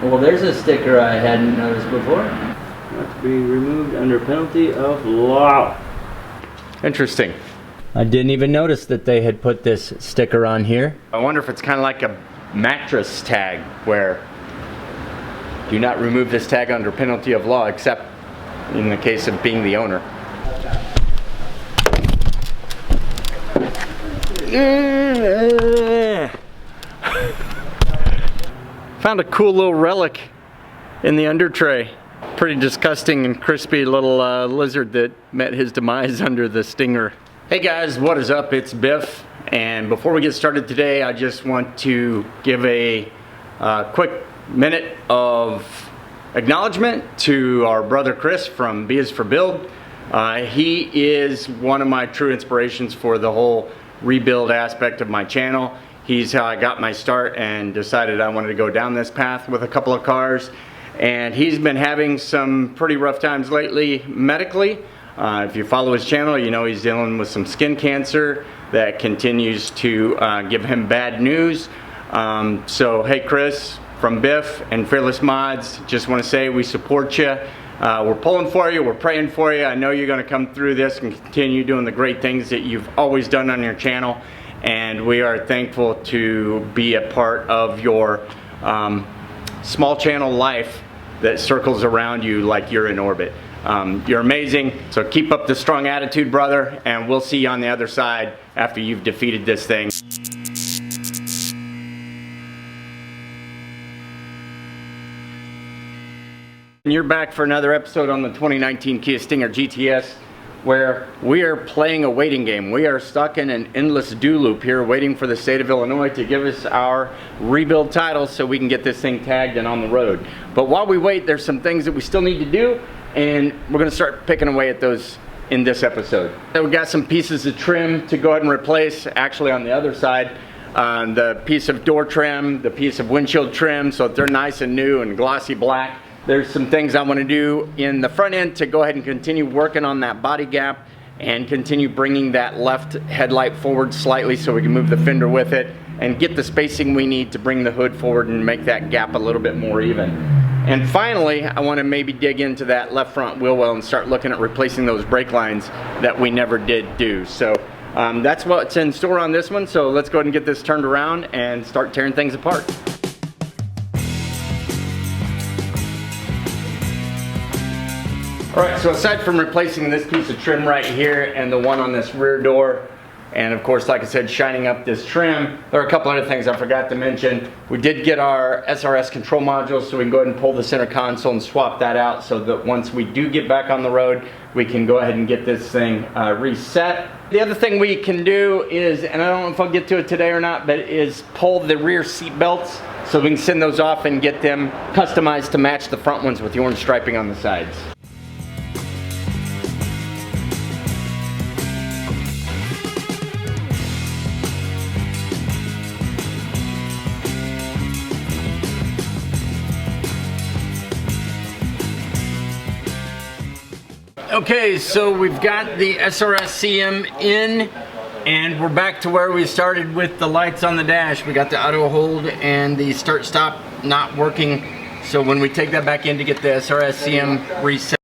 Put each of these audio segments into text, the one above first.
Well, there's a sticker I hadn't noticed before. Not to be removed under penalty of law. Interesting. I didn't even notice that they had put this sticker on here. I wonder if it's kind of like a mattress tag where do not remove this tag under penalty of law, except in the case of being the owner. Found a cool little relic in the under tray. Pretty disgusting and crispy little lizard that met his demise under the Stinger. Hey guys, what is up? It's Biff, and before we get started today, I just want to give a quick minute of acknowledgement to our brother Chris from B is for Build. He is one of my true inspirations for the whole rebuild aspect of my channel. He's how I got my start and decided I wanted to go down this path with a couple of cars. And he's been having some pretty rough times lately medically. If you follow his channel, you know he's dealing with some skin cancer that continues to give him bad news. So hey Chris, from Biff and Fearless Mods, just want to say we support you. We're pulling for you, we're praying for you. I know you're going to come through this and continue doing the great things that you've always done on your channel. And we are thankful to be a part of your small channel life that circles around you like you're in orbit. You're amazing, so keep up the strong attitude, brother, and we'll see you on the other side after you've defeated this thing. You're back for another episode on the 2019 Kia Stinger GTS, where we are playing a waiting game. We are stuck in an endless do loop here, waiting for the state of Illinois to give us our rebuild title so we can get this thing tagged and on the road. But while we wait, there's some things that we still need to do, and we're gonna start picking away at those in this episode. So we got some pieces of trim to go ahead and replace, actually on the other side. The piece of door trim, the piece of windshield trim, so they're nice and new and glossy black. There's some things I want to do in the front end to go ahead and continue working on that body gap and continue bringing that left headlight forward slightly so we can move the fender with it and get the spacing we need to bring the hood forward and make that gap a little bit more even. And finally, I want to maybe dig into that left front wheel well and start looking at replacing those brake lines that we never did do. So that's what's in store on this one. So let's go ahead and get this turned around and start tearing things apart. Alright, so aside from replacing this piece of trim right here and the one on this rear door, and of course, like I said, shining up this trim, there are a couple other things I forgot to mention. We did get our SRS control module, so we can go ahead and pull the center console and swap that out so that once we do get back on the road, we can go ahead and get this thing reset. The other thing we can do is, and I don't know if I'll get to it today or not, but is pull the rear seat belts so we can send those off and get them customized to match the front ones with the orange striping on the sides. Okay, so we've got the SRS CM in, and we're back to where we started with the lights on the dash. We got the auto hold and the start stop not working. So when we take that back in to get the SRS CM reset,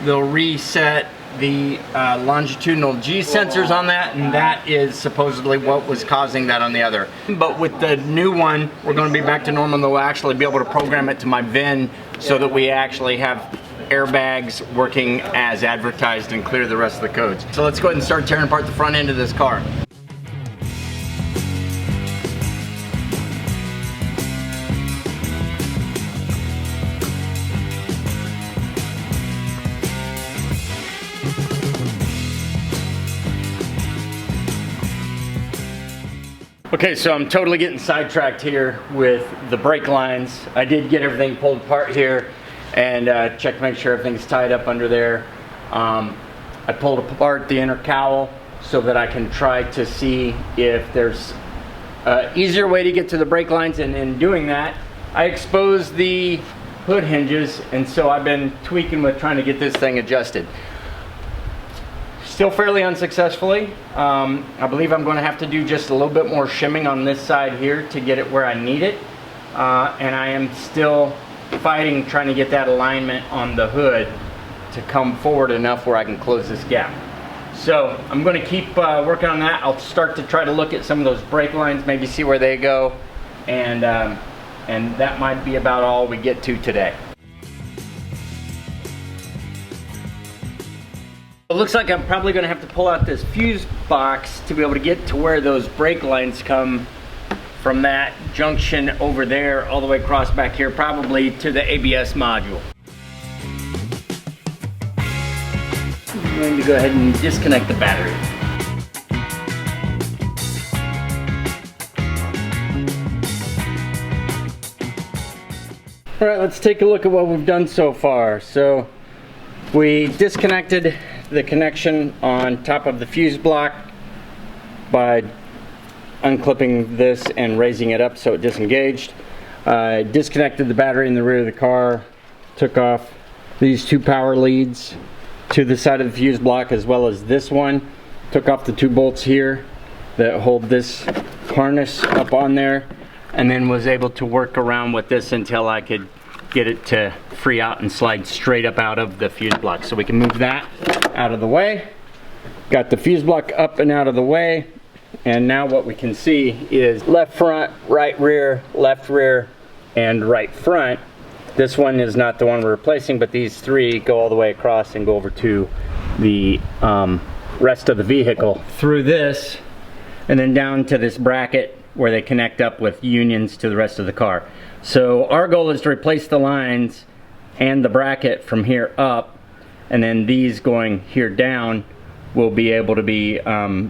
they'll reset the longitudinal G sensors on that, and that is supposedly what was causing that on the other. But with the new one, we're going to be back to normal. They'll actually be able to program it to my VIN so that we actually have airbags working as advertised and clear the rest of the codes. So let's go ahead and start tearing apart the front end of this car. Okay, so I'm totally getting sidetracked here with the brake lines. I did get everything pulled apart here and check to make sure everything's tied up under there. I pulled apart the inner cowl so that I can try to see if there's an easier way to get to the brake lines, and in doing that, I exposed the hood hinges, and so I've been tweaking with trying to get this thing adjusted. Still fairly unsuccessfully. I believe I'm going to have to do just a little bit more shimming on this side here to get it where I need it. And I am still fighting trying to get that alignment on the hood to come forward enough where I can close this gap. So I'm going to keep working on that. I'll start to try to look at some of those brake lines, maybe see where they go, and that might be about all we get to today. It looks like I'm probably going to have to pull out this fuse box to be able to get to where those brake lines come from that junction over there all the way across back here, probably to the ABS module. I'm going to go ahead and disconnect the battery. All right, let's take a look at what we've done so far. So we disconnected the connection on top of the fuse block by unclipping this and raising it up so it disengaged. Disconnected the battery in the rear of the car, took off these two power leads to the side of the fuse block as well as this one, took off the two bolts here that hold this harness up on there, and then was able to work around with this until I could get it to free out and slide straight up out of the fuse block. So we can move that out of the way. Got the fuse block up and out of the way, and now what we can see is left front, right rear, left rear, and right front. This one is not the one we're replacing, but these three go all the way across and go over to the rest of the vehicle through this, and then down to this bracket where they connect up with unions to the rest of the car. So our goal is to replace the lines and the bracket from here up, and then these going here down will be able to be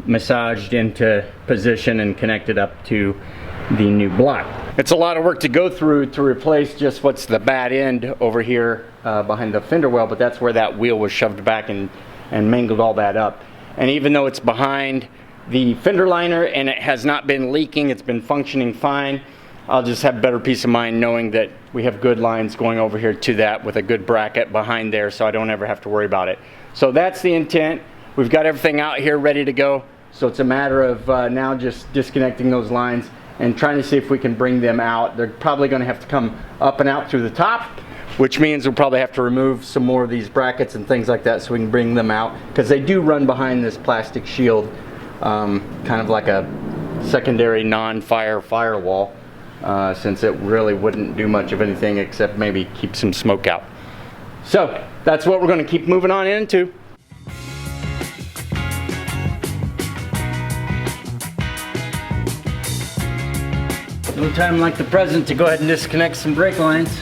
massaged into position and connected up to the new block. It's a lot of work to go through to replace just what's the bad end over here behind the fender well, but that's where that wheel was shoved back and mangled all that up. And even though it's behind the fender liner and it has not been leaking, it's been functioning fine, I'll just have better peace of mind knowing that we have good lines going over here to that with a good bracket behind there, so I don't ever have to worry about it. So that's the intent. We've got everything out here ready to go, so it's a matter of now just disconnecting those lines and trying to see if we can bring them out. They're probably going to have to come up and out through the top, which means we'll probably have to remove some more of these brackets and things like that so we can bring them out, because they do run behind this plastic shield, kind of like a secondary non-fire firewall, since it really wouldn't do much of anything except maybe keep some smoke out. So that's what we're going to keep moving on into. No time like the present to go ahead and disconnect some brake lines.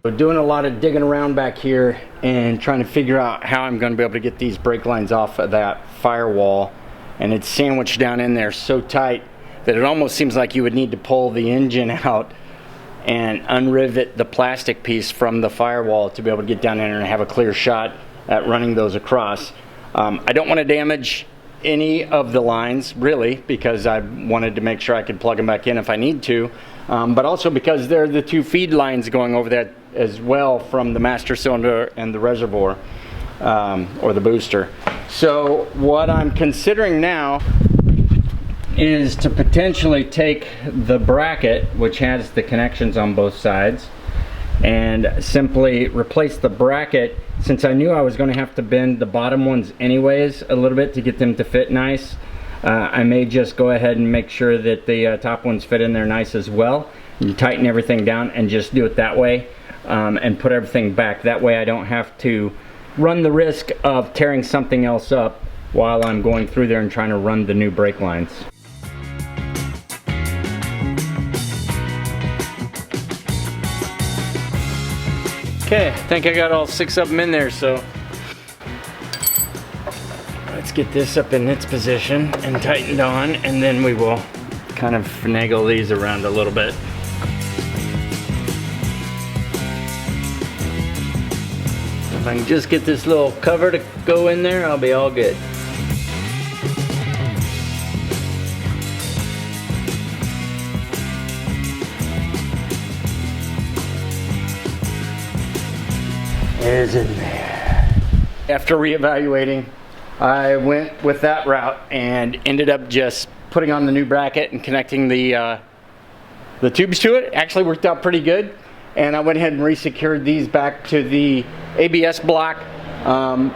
We're doing a lot of digging around back here and trying to figure out how I'm going to be able to get these brake lines off of that firewall, and it's sandwiched down in there so tight that it almost seems like you would need to pull the engine out and unrivet the plastic piece from the firewall to be able to get down in there and have a clear shot at running those across. I don't want to damage any of the lines really, because I wanted to make sure I could plug them back in if I need to, but also because they're the two feed lines going over that as well from the master cylinder and the reservoir, or the booster. So what I'm considering now is to potentially take the bracket, which has the connections on both sides, and simply replace the bracket, since I knew I was going to have to bend the bottom ones anyways a little bit to get them to fit nice. I may just go ahead and make sure that the top ones fit in there nice as well, and tighten everything down and just do it that way, and put everything back. That way I don't have to run the risk of tearing something else up while I'm going through there and trying to run the new brake lines. Okay, I think I got all 6 of them in there, so let's get this up in its position and tightened on, and then we will kind of finagle these around a little bit. If I can just get this little cover to go in there, I'll be all good. Is in there. After reevaluating, I went with that route and ended up just putting on the new bracket and connecting the tubes to it. Actually worked out pretty good. And I went ahead and resecured these back to the ABS block.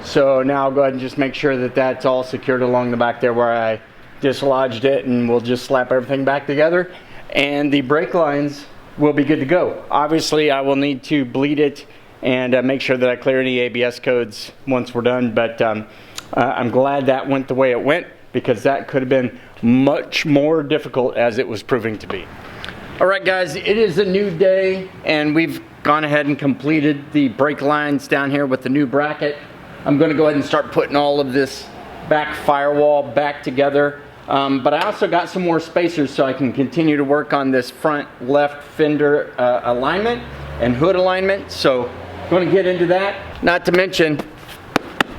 So now I'll go ahead and just make sure that that's all secured along the back there where I dislodged it, and we'll just slap everything back together. And the brake lines will be good to go. Obviously, I will need to bleed it and make sure that I clear any ABS codes once we're done. But I'm glad that went the way it went, because that could have been much more difficult as it was proving to be. All right, guys, it is a new day, and we've gone ahead and completed the brake lines down here with the new bracket. I'm going to go ahead and start putting all of this back firewall back together. But I also got some more spacers so I can continue to work on this front left fender alignment and hood alignment. So I'm going to get into that. Not to mention,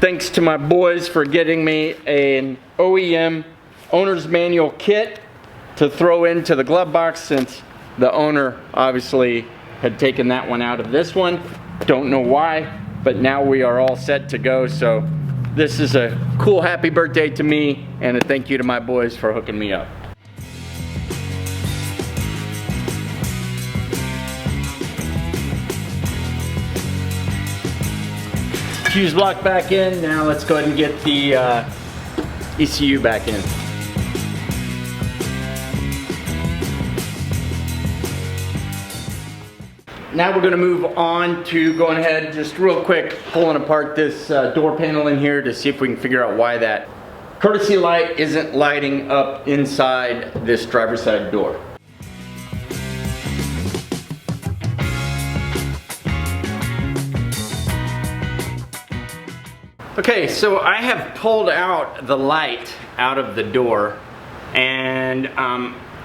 thanks to my boys for getting me an OEM owner's manual kit to throw into the glove box, since the owner obviously had taken that one out of this one. Don't know why, but now we are all set to go. So this is a cool happy birthday to me, and a thank you to my boys for hooking me up. Fuse block back in. Now let's go ahead and get the ECU back in. Now we're going to move on to going ahead, just real quick, pulling apart this door panel in here to see if we can figure out why that courtesy light isn't lighting up inside this driver's side door. Okay, so I have pulled out the light out of the door, and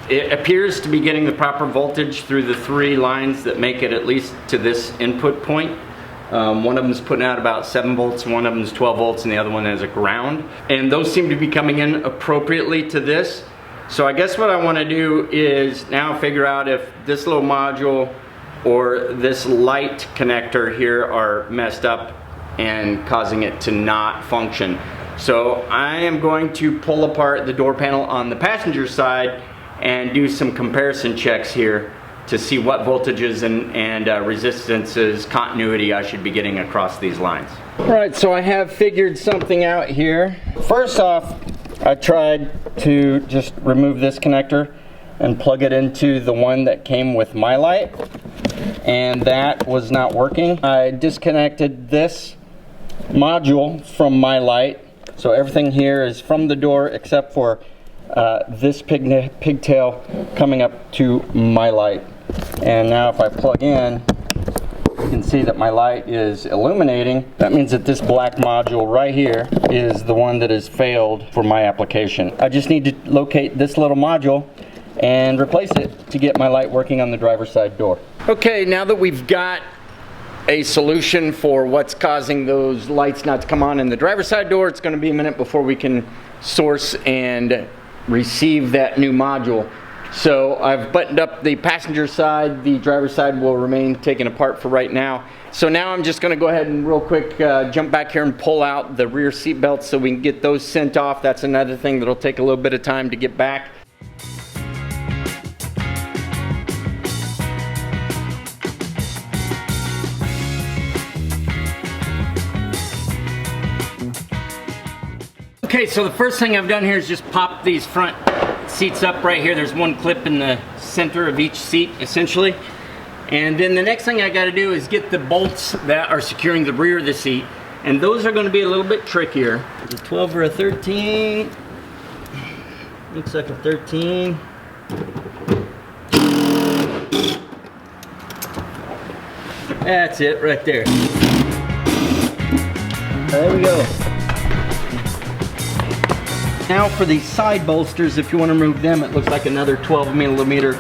it appears to be getting the proper voltage through the 3 lines that make it at least to this input point. One of them is putting out about 7 volts, one of them is 12 volts, and the other one has a ground. And those seem to be coming in appropriately to this. So I guess what I want to do is now figure out if this little module or this light connector here are messed up and causing it to not function. So I am going to pull apart the door panel on the passenger side and do some comparison checks here to see what voltages and resistances, continuity I should be getting across these lines. All right, so I have figured something out here. First off, I tried to just remove this connector and plug it into the one that came with my light, and that was not working. I disconnected this module from my light, so everything here is from the door except for this pigtail coming up to my light. And now if I plug in, you can see that my light is illuminating. That means that this black module right here is the one that has failed for my application. I just need to locate this little module and replace it to get my light working on the driver's side door. Okay, now that we've got a solution for what's causing those lights not to come on in the driver's side door, it's going to be a minute before we can source and receive that new module. So I've buttoned up the passenger side. The driver's side will remain taken apart for right now. So now I'm just going to go ahead and real quick jump back here and pull out the rear seat belts so we can get those sent off. That's another thing that'll take a little bit of time to get back. Okay, so the first thing I've done here is just pop these front seats up right here. There's one clip in the center of each seat, essentially. And then the next thing I got to do is get the bolts that are securing the rear of the seat. And those are going to be a little bit trickier. A 12 or a 13. Looks like a 13. That's it right there. There we go. Now for the side bolsters, if you want to remove them, it looks like another 12 millimeter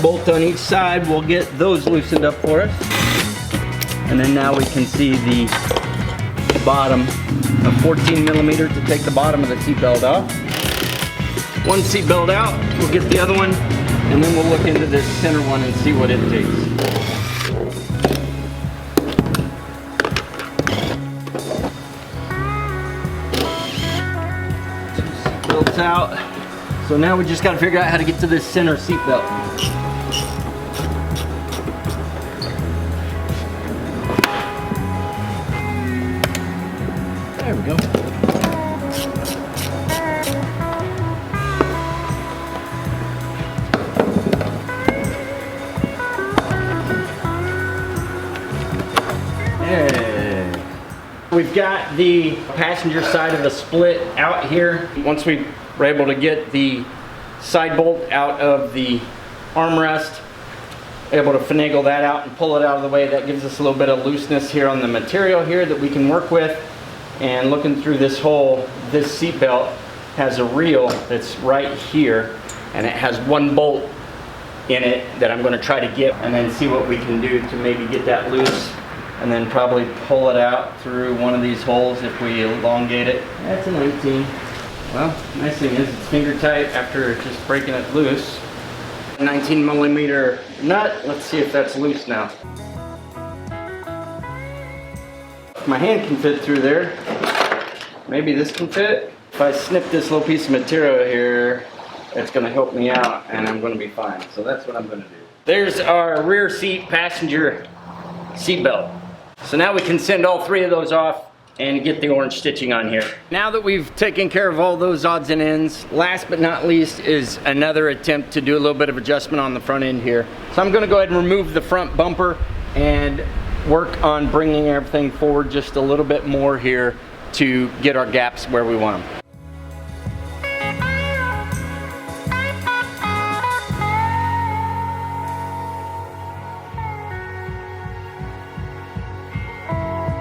bolt on each side. We'll get those loosened up for us. And then now we can see the bottom of 14 millimeter to take the bottom of the seatbelt off. One seatbelt out, we'll get the other one, and then we'll look into this center one and see what it takes. Out. So now we just got to figure out how to get to this center seat belt. There we go. We've got the passenger side of the split out here. Once we were able to get the side bolt out of the armrest, able to finagle that out and pull it out of the way, that gives us a little bit of looseness here on the material here that we can work with. And looking through this hole, this seat belt has a reel that's right here, and it has one bolt in it that I'm going to try to get and then see what we can do to maybe get that loose, and then probably pull it out through one of these holes if we elongate it. That's a 19. Well, nice thing is it's finger tight after just breaking it loose. 19 millimeter nut. Let's see if that's loose now. If my hand can fit through there, maybe this can fit. If I snip this little piece of material here, it's going to help me out and I'm going to be fine. So that's what I'm going to do. There's our rear seat passenger seat belt. So now we can send all three of those off and get the orange stitching on here. Now that we've taken care of all those odds and ends, last but not least is another attempt to do a little bit of adjustment on the front end here. So I'm going to go ahead and remove the front bumper and work on bringing everything forward just a little bit more here to get our gaps where we want them.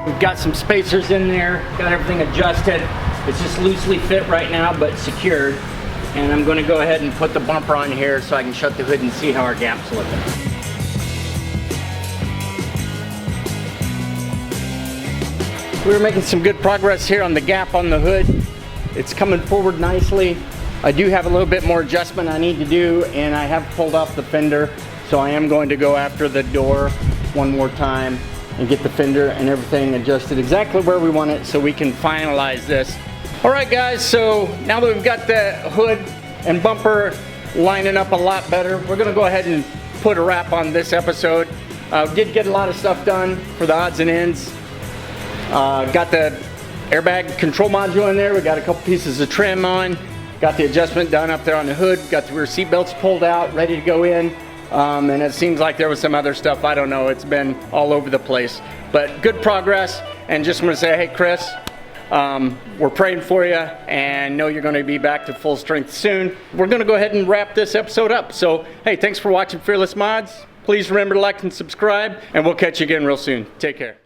We've got some spacers in there, got everything adjusted. It's just loosely fit right now, but secured. And I'm gonna go ahead and put the bumper on here so I can shut the hood and see how our gap's looking. We're making some good progress here on the gap on the hood. It's coming forward nicely. I do have a little bit more adjustment I need to do, and I have pulled off the fender, so I am going to go after the door one more time and get the fender and everything adjusted exactly where we want it so we can finalize this. All right guys, so now that we've got the hood and bumper lining up a lot better, we're gonna go ahead and put a wrap on this episode. Did get a lot of stuff done for the odds and ends. Got the airbag control module in there. We got a couple pieces of trim on. Got the adjustment done up there on the hood. Got the rear seat belts pulled out, ready to go in. And it seems like there was some other stuff, I don't know, it's been all over the place. But good progress, and just want to say, hey Chris, we're praying for you and know you're going to be back to full strength soon. We're going to go ahead and wrap this episode up. So, hey, thanks for watching Fearless Mods. Please remember to like and subscribe, and we'll catch you again real soon. Take care.